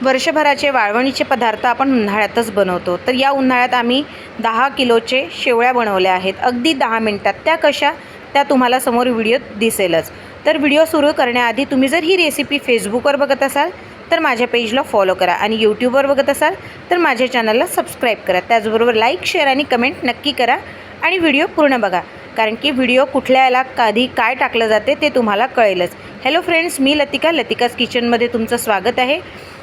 वर्षभराचे वाळवणीचे पदार्थ आपण उन्हाळ्यातच बनवतो. तर या उन्हाळ्यात आम्ही 10 किलोचे शेवळ्या बनवल्या आहेत. अगदी 10 मिनिटात. त्या कशा? त्या तुम्हाला समोर व्हिडिओत दिसेलच. तर व्हिडिओ सुरू करण्याआधी तुम्ही जर ही रेसिपी फेसबुकवर बघत असाल तर माझ्या पेजला फॉलो करा आणि यूट्यूबवर बघत असाल तर माझ्या चॅनलला सबस्क्राईब करा. त्याचबरोबर लाईक, शेअर आणि कमेंट नक्की करा आणि व्हिडिओ पूर्ण बघा, कारण की व्हिडिओ कुठल्या याला कधी काय टाकलं जाते ते तुम्हाला कळेलच. हॅलो फ्रेंड्स, मी लतिका, लतिकाज किचनमध्ये तुमचं स्वागत आहे.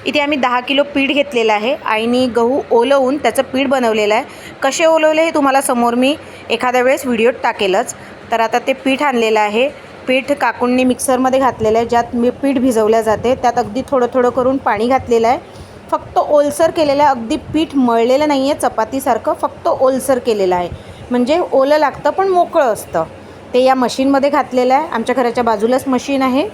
इथे आम्ही 10 किलो पीठ घेतलेलं आहे. आईने गहू ओलवून त्याचं पीठ बनवलेलं आहे. कसे ओलवले हे तुम्हाला समोर मी एखाद्या वेळेस व्हिडिओत टाकेलच. तर आता ते पीठ आणलेलं आहे. पीठ काकूंनी मिक्सरमध्ये घातलेलं आहे. ज्यात मी पीठ भिजवल्या जाते त्यात अगदी थोडं थोडं करून पाणी घातलेलं आहे. फक्त ओलसर केलेलं आहे. अगदी पीठ मळलेलं नाही आहे चपातीसारखं, फक्त ओलसर केलेलं आहे. म्हणजे ओलं लागतं पण मोकळं असतं. ते या मशीनमध्ये घातलेलं आहे. आमच्या घराच्या बाजूलाच मशीन आहे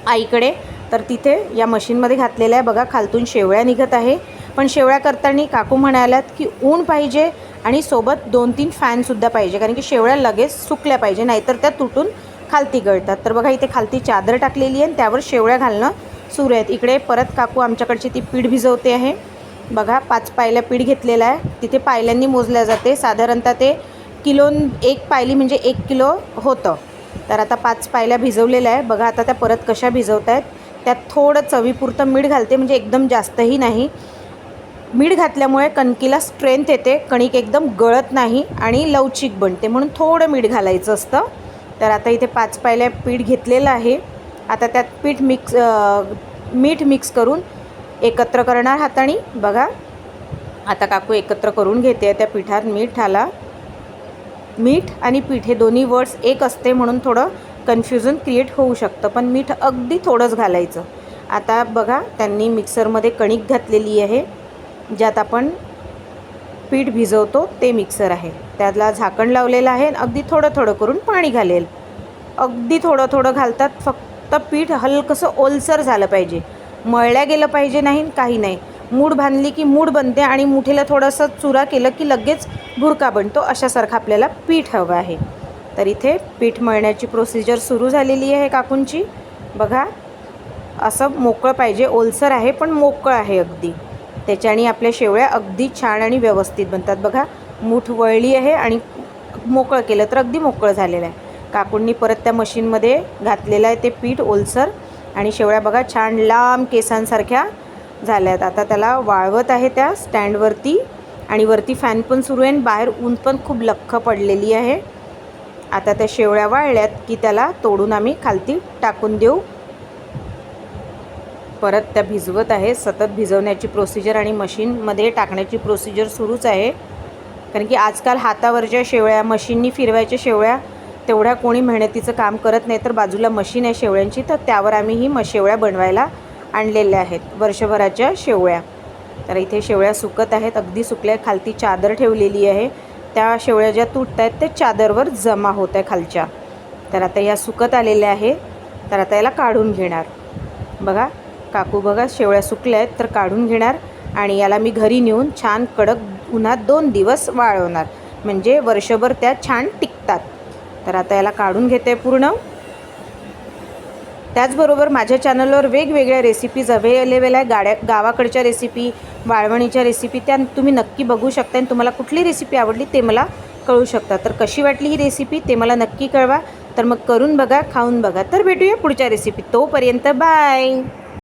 आईकडे, तर तिथे या मशीनमध्ये घातलेलं आहे. बघा खालतून शेवळ्या निघत आहे. पण शेवळ्या करताना काकू म्हणाल्यात की ऊन पाहिजे आणि सोबत 2-3 फॅनसुद्धा पाहिजे, कारण की शेवळ्या लगेच सुकल्या पाहिजे, नाहीतर त्या तुटून खालती गळतात. तर बघा इथे खालती चादर टाकलेली आहे आणि त्यावर शेवळ्या घालणं सुरू आहेत. इकडे परत काकू आमच्याकडची ती पीठ भिजवते आहे. बघा 5 पायल्या पीठ घेतलेलं आहे. तिथे पायल्यांनी मोजल्या जाते. साधारणतः ते एक पायली म्हणजे 1 किलो होतं. तर आता 5 पायल्या भिजवलेल्या आहे. बघा आता त्या परत कशा भिजवत आहेत. त्यात थोडं चवीपुरतं मीठ घालते, म्हणजे एकदम जास्तही नाही. मीठ घातल्यामुळे कणकीला स्ट्रेंथ येते, कणिक एकदम गळत नाही आणि लवचिक बनते, म्हणून थोडं मीठ घालायचं असतं. तर आता इथे 5 पायल्या पीठ घेतलेलं आहे. आता त्यात मीठ मिक्स करून एकत्र करणार हाताने. बघा आता काकू एकत्र करून घेते त्या पिठात. मीठ आणि पीठ हे दोन्ही वर्ड्स एक असते, म्हणून थोडं कन्फ्युजन क्रिएट होऊ शकतं, पण मीठ अगदी थोडंच घालायचं. आता बघा त्यांनी मिक्सरमध्ये कणिक घातलेली आहे. ज्यात आपण पीठ भिजवतो ते मिक्सर आहे. त्याला झाकण लावलेलं आहे. अगदी थोडं थोडं करून पाणी घालेल. अगदी थोडं थोडं घालतात. फक्त पीठ हलकंसं ओलसर झालं पाहिजे, मळल्या गेलं पाहिजे नाही, काही नाही. मूठ बांधली की मूठ बनते आणि मुठीला थोडंसं चुरा केलं की लगेच भुरका बनतो. अशासारखं आपल्याला पीठ हवं आहे. तर इथे पीठ मळण्याची प्रोसिजर सुरू झालेली आहे काकूंची. बघा असं मोकळं पाहिजे. ओलसर आहे पण मोकळं आहे अगदी. त्याच्याने आपल्या शेवळ्या अगदी छान आणि व्यवस्थित बनतात. बघा मूठ वळली आहे आणि मोकळं केलं तर अगदी मोकळं झालेलं आहे. काकूंनी परत त्या मशीनमध्ये घातलेलं आहे ते पीठ ओलसर, आणि शेवळ्या बघा छान लांब केसांसारख्या झाल्यात. आता त्याला वाळवत आहे त्या स्टँडवरती, आणि वरती फॅन पण सुरू आहे आणि बाहेर ऊन पण खूप लख्ख पडलेली आहे. आता त्या शेवळ्या वाळल्यात की त्याला तोडून आम्ही खालती टाकून देऊ. परत त्या भिजवत आहे. सतत भिजवण्याची प्रोसिजर आणि मशीनमध्ये टाकण्याची प्रोसिजर सुरूच आहे, कारण की आजकाल हातावरच्या शेवळ्या, मशीननी फिरवायच्या शेवळ्या तेवढ्या कोणी मेहनतीचं काम करत नाही. तर बाजूला मशीन आहे शेवळ्यांची, तर त्यावर आम्ही ही शेवळ्या बनवायला आणलेल्या आहेत, वर्षभराच्या शेवळ्या. तर इथे शेवळ्या सुकत आहेत. अगदी सुकल्या. खालती चादर ठेवलेली आहे. त्या शेवळ्या ज्या तुटत आहेत ते चादरवर जमा होत आहे खालच्या. तर आता या सुकत आलेल्या आहे. तर आता याला काढून घेणार. बघा काकू बघा शेवळ्या सुकल्या आहेत तर काढून घेणार, आणि याला मी घरी नेऊन छान कडक उन्हात 2 दिवस वाळवणार, म्हणजे वर्षभर त्या छान टिकतात. तर आता याला काढून घेते पूर्ण. त्याचबरोबर माझ्या चॅनलवर वेगवेगळ्या रेसिपीज अवेलेबल आहे. गावाकडच्या रेसिपी, वाळवणीच्या रेसिपी, त्या तुम्ही नक्की बघू शकता. आणि तुम्हाला कुठली रेसिपी आवडली ते मला कळू शकता. तर कशी वाटली ही रेसिपी ते मला नक्की कळवा. तर मग करून बघा, खाऊन बघा. तर भेटूया पुढच्या रेसिपीत. तोपर्यंत बाय.